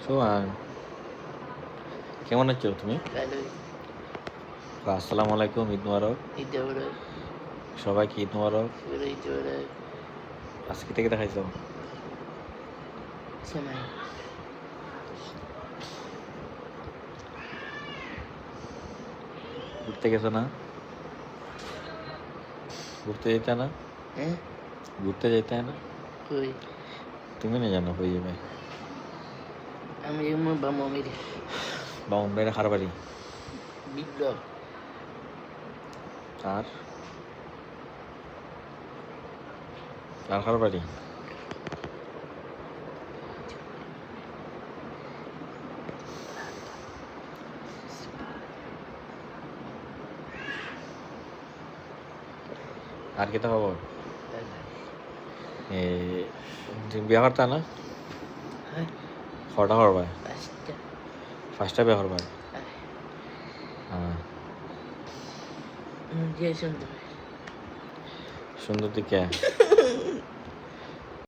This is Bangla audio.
সোহান, কেমন আছো তুমি? ভালোই। আসসালামু আলাইকুম, ঈদ মোবারক। ঈদ মোবারক। সবাইকে ঈদ মোবারক। সবাই ঈদ মোবারক। আজকে থেকে দেখাইছো সেমাই। ঘুরতে গেছো না? ঘুরতে যেতে না? হ্যাঁ? ঘুরতে যেতে না? কই? তুমি না জানো কই যাবে? আমি যেমন বা মমির বামন ভাইয়ের হার বাড়ি। বিপ্লব। আর আর হার বাড়ি। আর কি খবর? তুমি বিয়া করতা না? হ্যাঁ? কটা করবা? পাঁচটা। ফার্স্টটা বিয়া করবা? হ্যাঁ। যে সুন্দর। সুন্দর দিকে